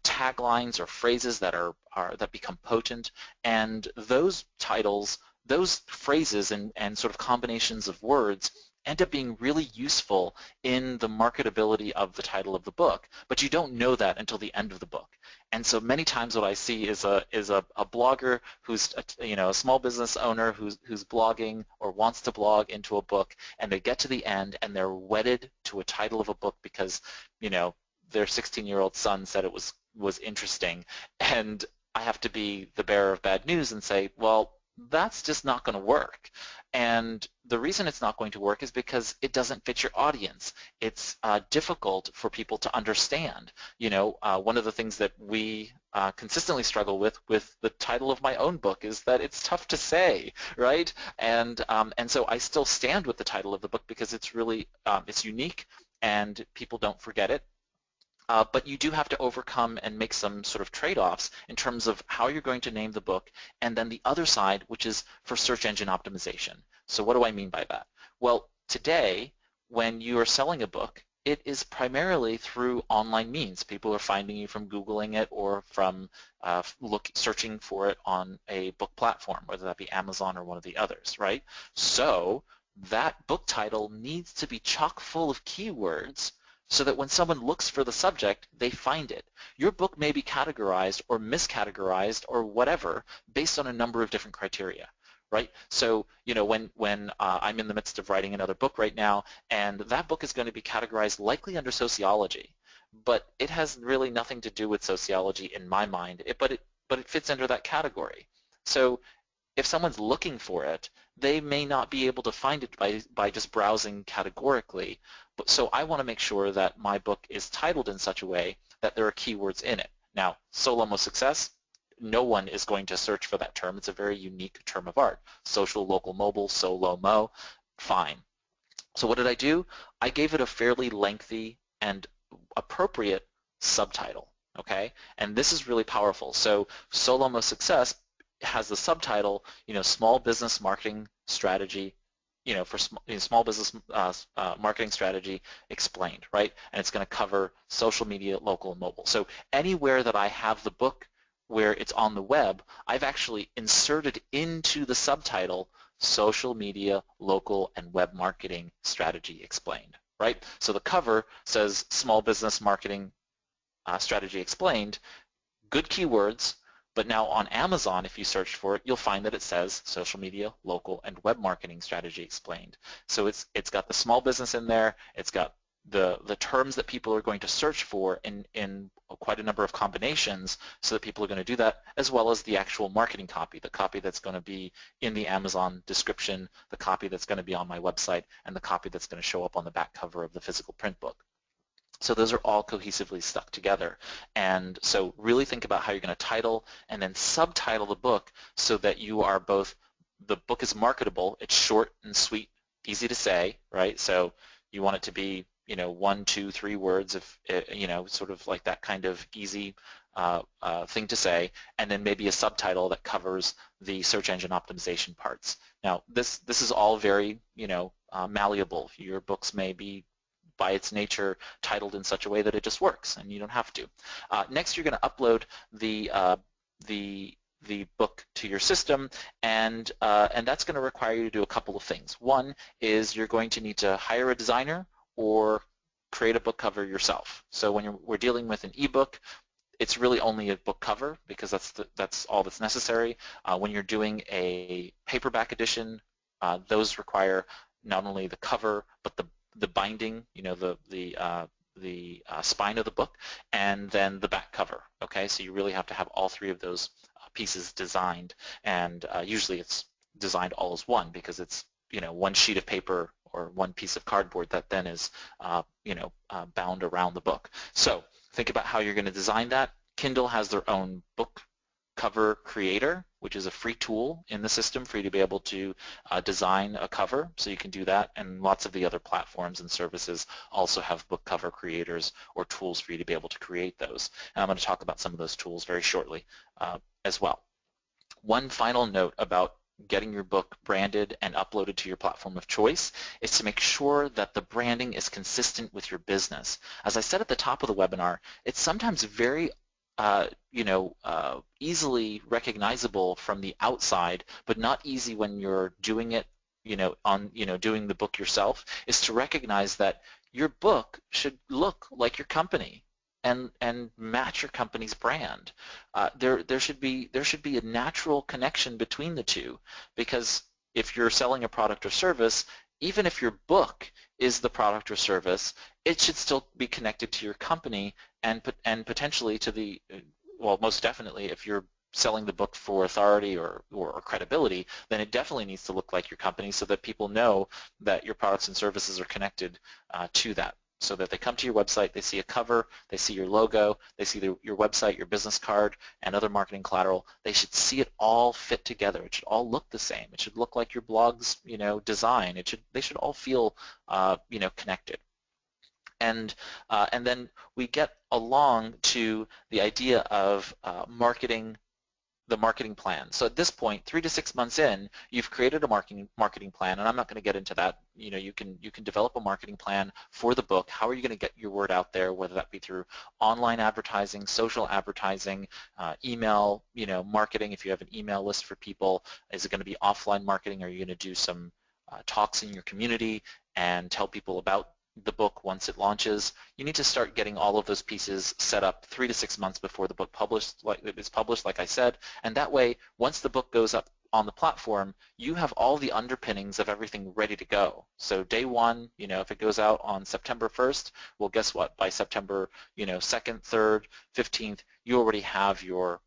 taglines or phrases that become potent, and those titles, those phrases and sort of combinations of words end up being really useful in the marketability of the title of the book, but you don't know that until the end of the book. And so many times what I see is a blogger who's a small business owner who's blogging or wants to blog into a book, and they get to the end and they're wedded to a title of a book because their 16-year-old son said it was interesting, and I have to be the bearer of bad news and say, well, that's just not going to work. And the reason it's not going to work is because it doesn't fit your audience. It's difficult for people to understand. One of the things that we consistently struggle with the title of my own book is that it's tough to say, right? And so I still stand with the title of the book because it's really it's unique and people don't forget it. But you do have to overcome and make some sort of trade-offs in terms of how you're going to name the book, and then the other side, which is for search engine optimization. So what do I mean by that? Well, today, when you are selling a book, it is primarily through online means. People are finding you from Googling it or from searching for it on a book platform, whether that be Amazon or one of the others, right? So that book title needs to be chock full of keywords so that when someone looks for the subject, they find it. Your book may be categorized or miscategorized or whatever based on a number of different criteria, right? So, when I'm in the midst of writing another book right now, and that book is going to be categorized likely under sociology, but it has really nothing to do with sociology in my mind, but it fits under that category. So if someone's looking for it, they may not be able to find it by just browsing categorically. So I want to make sure that my book is titled in such a way that there are keywords in it. Now, Solomo success, no one is going to search for that term. It's a very unique term of art. Social, local, mobile, Solomo, fine. So what did I do? I gave it a fairly lengthy and appropriate subtitle, okay? And this is really powerful. So Solomo success has the subtitle, small business marketing strategy, for small business marketing strategy explained, right? And it's going to cover social media, local, and mobile. So anywhere that I have the book where it's on the web, I've actually inserted into the subtitle social media, local, and web marketing strategy explained, right? So the cover says small business marketing strategy explained, good keywords. But now on Amazon, if you search for it, you'll find that it says social media, local, and web marketing strategy explained. So it's got the small business in there. It's got the terms that people are going to search for in quite a number of combinations, so that people are going to do that, as well as the actual marketing copy, the copy that's going to be in the Amazon description, the copy that's going to be on my website, and the copy that's going to show up on the back cover of the physical print book. So those are all cohesively stuck together. And so really think about how you're going to title and then subtitle the book so that you are both, the book is marketable, it's short and sweet, easy to say, right? So you want it to be, 1, 2, 3 words of, sort of like that kind of easy thing to say, and then maybe a subtitle that covers the search engine optimization parts. Now, this is all very, malleable. Your books may be by its nature titled in such a way that it just works, and you don't have to. Next, you're going to upload the book to your system, and that's going to require you to do a couple of things. One is you're going to need to hire a designer or create a book cover yourself. So when we're dealing with an ebook, it's really only a book cover because that's all that's necessary. When you're doing a paperback edition, those require not only the cover but the binding, the spine of the book, and then the back cover. Okay, so you really have to have all three of those pieces designed, and usually it's designed all as one because it's one sheet of paper or one piece of cardboard that then is bound around the book. So think about how you're going to design that. Kindle has their own book Cover Creator, which is a free tool in the system for you to be able to design a cover. So you can do that, and lots of the other platforms and services also have book cover creators or tools for you to be able to create those. And I'm going to talk about some of those tools very shortly as well. One final note about getting your book branded and uploaded to your platform of choice is to make sure that the branding is consistent with your business. As I said at the top of the webinar, it's sometimes very easily recognizable from the outside, but not easy when you're doing it, doing the book yourself, is to recognize that your book should look like your company and match your company's brand. There should be a natural connection between the two, because if you're selling a product or service, even if your book is the product or service, it should still be connected to your company and potentially to the, well, most definitely, if you're selling the book for authority or credibility, then it definitely needs to look like your company so that people know that your products and services are connected to that. So that they come to your website, they see a cover, they see your logo, they see your website, your business card, and other marketing collateral. They should see it all fit together. It should all look the same. It should look like your blog's, design. They should all feel, connected. And then we get along to the idea of the marketing plan. So at this point, 3 to 6 months in, you've created a marketing plan, and I'm not going to get into that. You can develop a marketing plan for the book. How are you going to get your word out there, whether that be through online advertising, social advertising, email, marketing if you have an email list for people. Is it going to be offline marketing? Are you going to do some talks in your community and tell people about the book once it launches? You need to start getting all of those pieces set up 3 to 6 months before the book is published, like I said, and that way, once the book goes up on the platform, you have all the underpinnings of everything ready to go. So day one, if it goes out on September 1st, well, guess what? By September, 2nd, 3rd, 15th, you already have your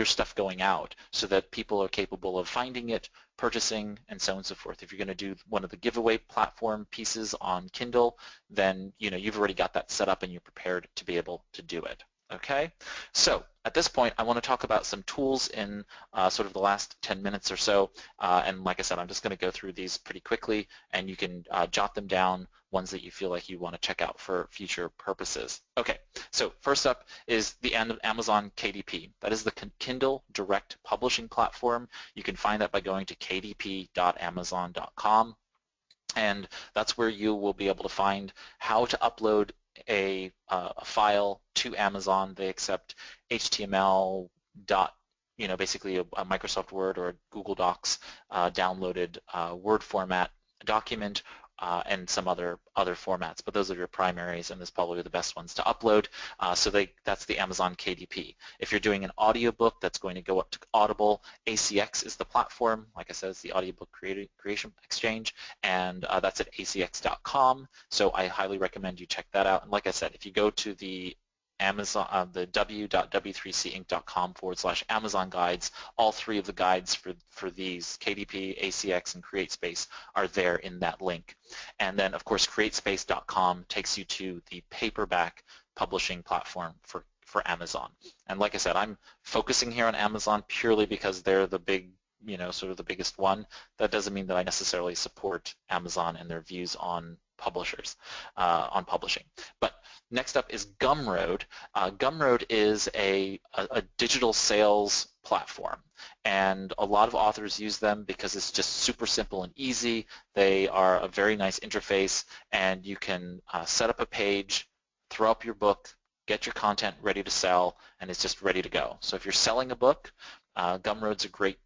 stuff going out so that people are capable of finding it, purchasing, and so on and so forth. If you're going to do one of the giveaway platform pieces on Kindle, then you've already got that set up and you're prepared to be able to do it. Okay, so at this point I want to talk about some tools in sort of the last 10 minutes or so, and like I said, I'm just going to go through these pretty quickly, and you can jot them down, ones that you feel like you want to check out for future purposes. Okay, so first up is the Amazon KDP. That is the Kindle Direct Publishing Platform. You can find that by going to kdp.amazon.com, and that's where you will be able to find how to upload a file to Amazon. They accept HTML basically a Microsoft Word or a Google Docs downloaded Word format document, and some other formats, but those are your primaries, and those probably are the best ones to upload. So that's the Amazon KDP. If you're doing an audiobook, that's going to go up to Audible. ACX is the platform. Like I said, it's the Audiobook Creation Exchange, and that's at acx.com. So I highly recommend you check that out. And like I said, if you go to the Amazon, the w.w3cinc.com/Amazon guides, all three of the guides for these, KDP, ACX, and CreateSpace, are there in that link. And then, of course, CreateSpace.com takes you to the paperback publishing platform for Amazon. And like I said, I'm focusing here on Amazon purely because they're the big, sort of the biggest one. That doesn't mean that I necessarily support Amazon and their views on publishers, on publishing. But next up is Gumroad. Gumroad is a digital sales platform, and a lot of authors use them because it's just super simple and easy. They are a very nice interface, and you can set up a page, throw up your book, get your content ready to sell, and it's just ready to go. So if you're selling a book, Gumroad's a great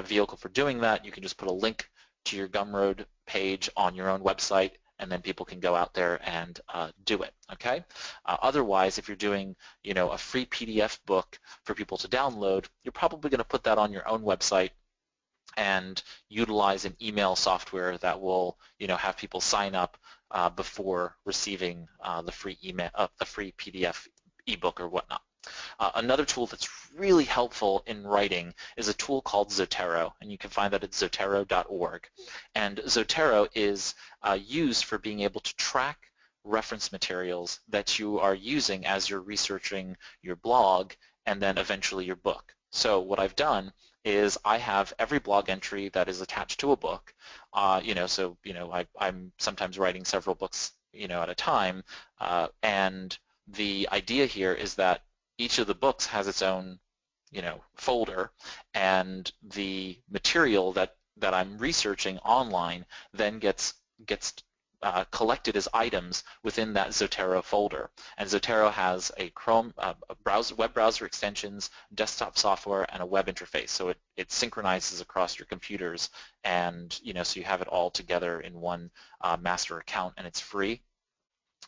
vehicle for doing that. You can just put a link to your Gumroad page on your own website, and then people can go out there and do it, okay? Otherwise, if you're doing, a free PDF book for people to download, you're probably going to put that on your own website and utilize an email software that will, have people sign up before receiving the free PDF ebook or whatnot. Another tool that's really helpful in writing is a tool called Zotero, and you can find that at zotero.org. And Zotero is used for being able to track reference materials that you are using as you're researching your blog and then eventually your book. So what I've done is I have every blog entry that is attached to a book. I'm sometimes writing several books, at a time, and the idea here is that each of the books has its own, folder, and the material that I'm researching online then gets collected as items within that Zotero folder. And Zotero has a Chrome, web browser extensions, desktop software, and a web interface. So it synchronizes across your computers, and so you have it all together in one master account, and it's free.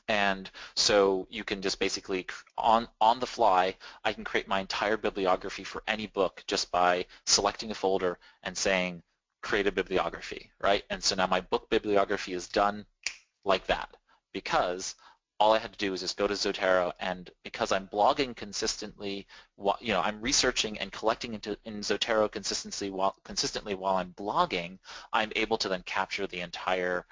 And so you can just basically, on the fly, I can create my entire bibliography for any book just by selecting a folder and saying, create a bibliography, right? And so now my book bibliography is done like that, because all I had to do was just go to Zotero, and because I'm blogging consistently, I'm researching and collecting in Zotero consistently while I'm blogging, I'm able to then capture the entire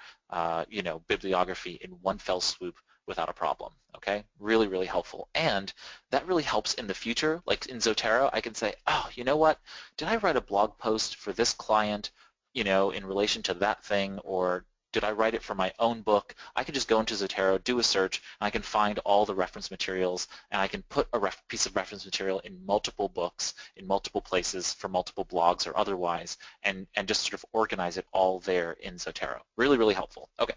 bibliography in one fell swoop without a problem. Okay, really, really helpful. And that really helps in the future. Like in Zotero, I can say, oh, you know what? Did I write a blog post for this client, in relation to that thing, or did I write it for my own book? I can just go into Zotero, do a search, and I can find all the reference materials, and I can put a piece of reference material in multiple books, in multiple places, for multiple blogs or otherwise, and just sort of organize it all there in Zotero. Really, really helpful. Okay,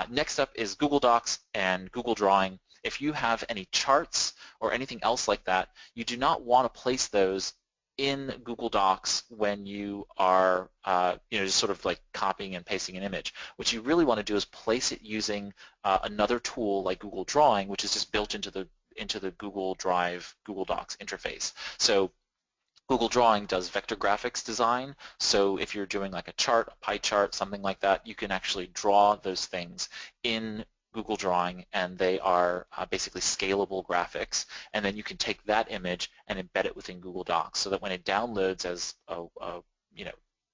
next up is Google Docs and Google Drawing. If you have any charts or anything else like that, you do not want to place those in Google Docs when you are just sort of like copying and pasting an image. What you really want to do is place it using another tool like Google Drawing, which is just built into the Google Drive, Google Docs interface. So Google Drawing does vector graphics design, so if you're doing like a chart, a pie chart, something like that, you can actually draw those things in Google Drawing, and they are basically scalable graphics, and then you can take that image and embed it within Google Docs, so that when it downloads as a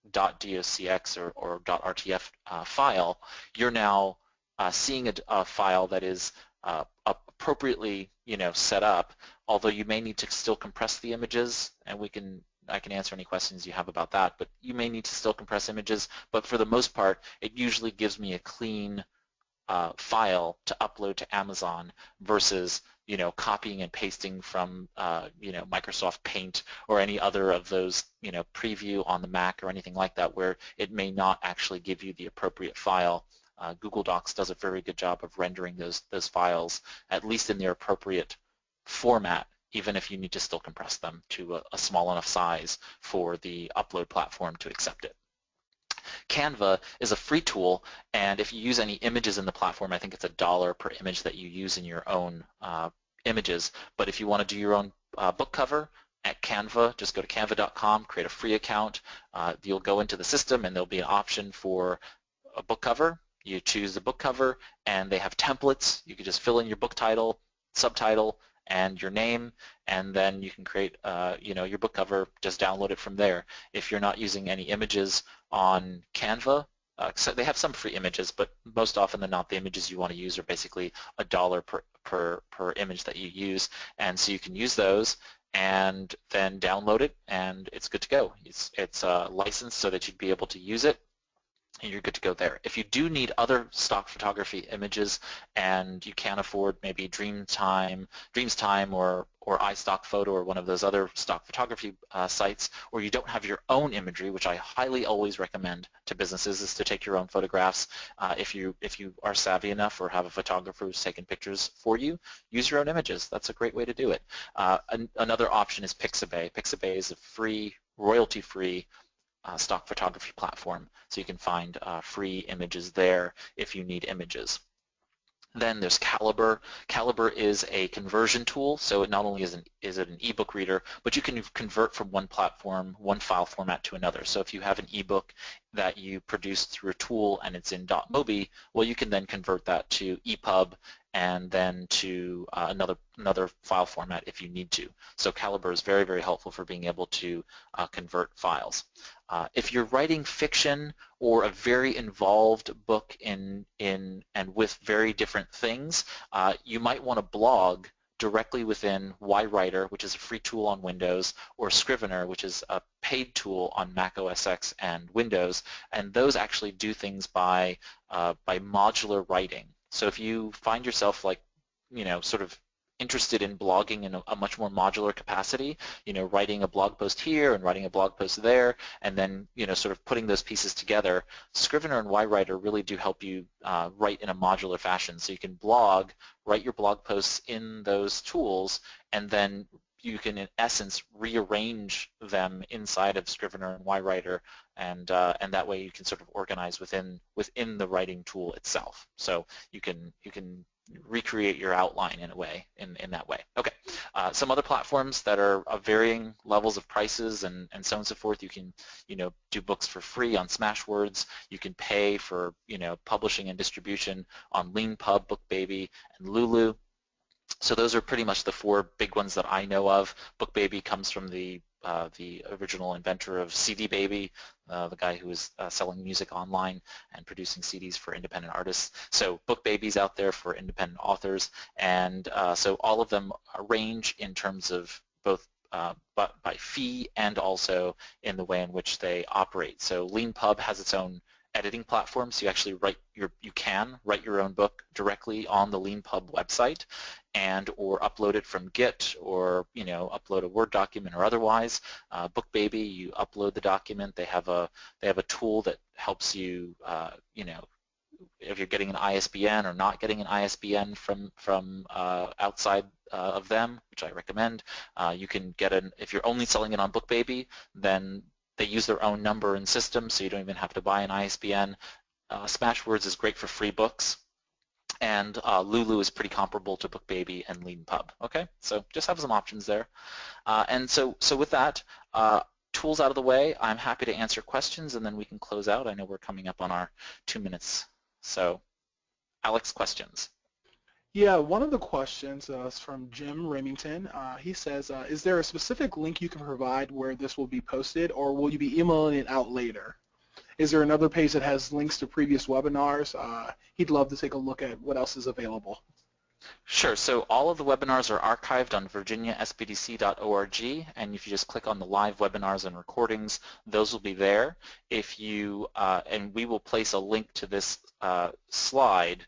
.docx or .rtf file, you're now seeing a file that is appropriately set up, although you may need to still compress the images, and I can answer any questions you have about that, but you may need to still compress images, but for the most part, it usually gives me a clean file to upload to Amazon versus copying and pasting from Microsoft Paint or any other of those preview on the Mac or anything like that, where it may not actually give you the appropriate file. Google Docs does a very good job of rendering those files, at least in their appropriate format, even if you need to still compress them to a small enough size for the upload platform to accept it. Canva is a free tool, and if you use any images in the platform, I think it's $1 per image that you use in your own images. But if you want to do your own book cover at Canva, just go to canva.com, create a free account. You'll go into the system, and there'll be an option for a book cover. You choose the book cover, and they have templates. You can just fill in your book title, subtitle, and your name, and then you can create your book cover. Just download it from there. If you're not using any images on Canva, so they have some free images, but most often than not, the images you want to use are basically $1 per image that you use, and so you can use those and then download it, and it's good to go. It's licensed so that you'd be able to use it, and you're good to go there. If you do need other stock photography images and you can't afford maybe Dreamtime or iStockPhoto or one of those other stock photography sites, or you don't have your own imagery, which I highly always recommend to businesses, is to take your own photographs. If you are savvy enough or have a photographer who's taken pictures for you, use your own images. That's a great way to do it. Another option is Pixabay. Pixabay is a free, royalty-free stock photography platform, so you can find free images there if you need images. Then there's Calibre. Calibre is a conversion tool, so it not only is it an ebook reader, but you can convert from one platform, one file format to another. So if you have an ebook that you produce through a tool and it's in .mobi, well, you can then convert that to EPUB and then to another file format if you need to. So Calibre is very, very helpful for being able to convert files. If you're writing fiction or a very involved book and with very different things, you might want to blog directly within WhyWriter, which is a free tool on Windows, or Scrivener, which is a paid tool on Mac OS X and Windows, and those actually do things by modular writing. So if you find yourself like, sort of interested in blogging in a much more modular capacity, writing a blog post here and writing a blog post there, and then, sort of putting those pieces together, Scrivener and WhyWriter really do help you write in a modular fashion. So you can write your blog posts in those tools, and then you can, in essence, rearrange them inside of Scrivener and WhyWriter, and that way you can sort of organize within the writing tool itself. So you can recreate your outline in a way, in that way. Okay, some other platforms that are of varying levels of prices and so on and so forth. You can do books for free on Smashwords. You can pay for publishing and distribution on LeanPub, BookBaby, and Lulu. So those are pretty much the four big ones that I know of. BookBaby comes from the original inventor of CD Baby, the guy who was selling music online and producing CDs for independent artists. So BookBaby's out there for independent authors, and so all of them range in terms of both by fee and also in the way in which they operate. So LeanPub has its own editing platform, so you actually can write your own book directly on the LeanPub website, or upload it from Git, or upload a Word document or otherwise. BookBaby, you upload the document. They have a tool that helps you, if you're getting an ISBN or not getting an ISBN from outside of them, which I recommend. You can get if you're only selling it on BookBaby, then they use their own number and system, so you don't even have to buy an ISBN. Smashwords is great for free books, and Lulu is pretty comparable to BookBaby and LeanPub. Okay, so just have some options there. And so with that, tools out of the way, I'm happy to answer questions, and then we can close out. I know we're coming up on our 2 minutes. So, Alex, questions? Yeah, one of the questions is from Jim Remington. He says, is there a specific link you can provide where this will be posted, or will you be emailing it out later? Is there another page that has links to previous webinars? He'd love to take a look at what else is available. Sure. So all of the webinars are archived on virginiaspdc.org, and if you just click on the live webinars and recordings, those will be there. If you and we will place a link to this slide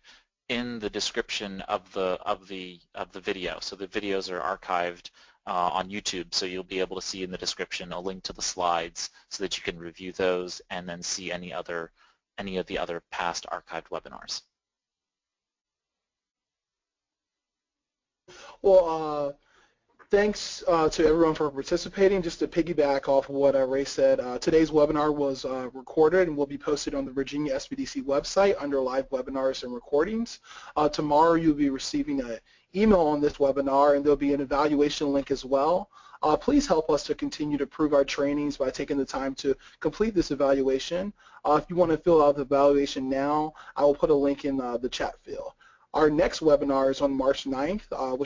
in the description of the video. So the videos are archived on YouTube, so you'll be able to see in the description a link to the slides so that you can review those and then see any of the other past archived webinars. Well, thanks to everyone for participating. Just to piggyback off of what Ray said, today's webinar was recorded and will be posted on the Virginia SBDC website under live webinars and recordings. Tomorrow you'll be receiving an email on this webinar, and there'll be an evaluation link as well. Please help us to continue to improve our trainings by taking the time to complete this evaluation. If you want to fill out the evaluation now, I will put a link in the chat field. Our next webinar is on March 9th,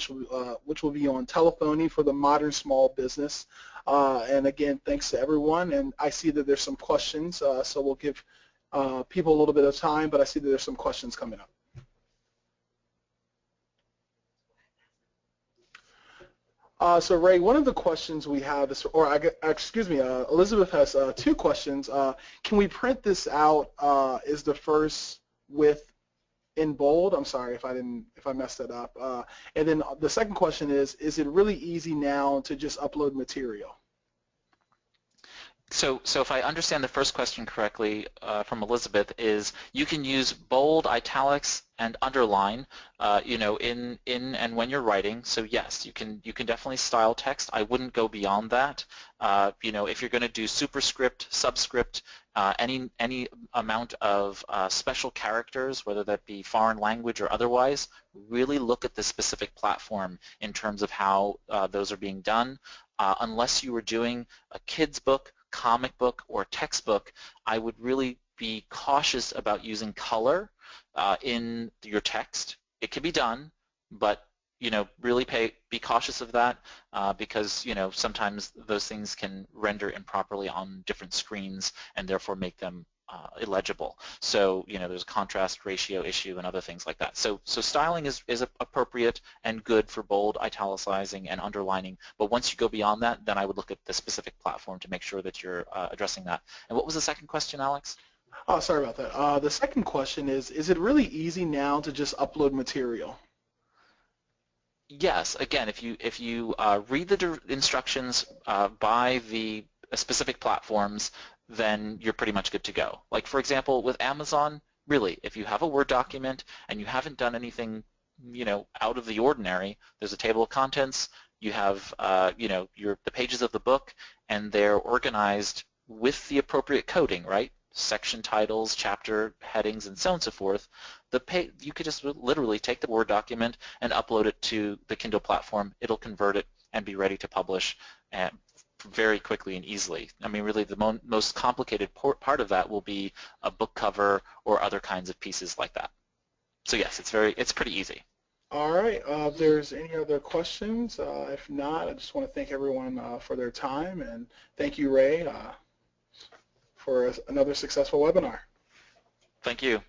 which will be on telephoning for the modern small business. And again, thanks to everyone. And I see that there's some questions, so we'll give people a little bit of time, but I see that there's some questions coming up. So Ray, one of the questions we have is, excuse me, Elizabeth has two questions. Can we print this out? Is the first with in bold? I'm sorry if I messed that up. And then the second question is it really easy now to just upload material? So if I understand the first question correctly from Elizabeth, is you can use bold, italics, and underline, in and when you're writing. So yes, you can definitely style text. I wouldn't go beyond that. If you're going to do superscript, subscript, any amount of special characters, whether that be foreign language or otherwise, really look at the specific platform in terms of how those are being done. Unless you were doing a kid's book, comic book, or textbook, I would really be cautious about using color in your text. It can be done, but really be cautious of that because sometimes those things can render improperly on different screens and therefore make them illegible. So there's a contrast ratio issue and other things like that. So styling is appropriate and good for bold, italicizing, and underlining. But once you go beyond that, then I would look at the specific platform to make sure that you're addressing that. And what was the second question, Alex? Oh, sorry about that. The second question is it really easy now to just upload material? Yes. Again, if you read the instructions by the specific platforms, then you're pretty much good to go. Like for example, with Amazon, really, if you have a Word document and you haven't done anything, out of the ordinary, there's a table of contents. You have, the pages of the book, and they're organized with the appropriate coding, right? Section titles, chapter headings, and so on and so forth. You could just literally take the Word document and upload it to the Kindle platform. It'll convert it and be ready to publish very quickly and easily. I mean, really, the most complicated part of that will be a book cover or other kinds of pieces like that. So yes, it's pretty easy. All right. If there's any other questions, if not, I just want to thank everyone for their time, and thank you, Ray, for another successful webinar. Thank you.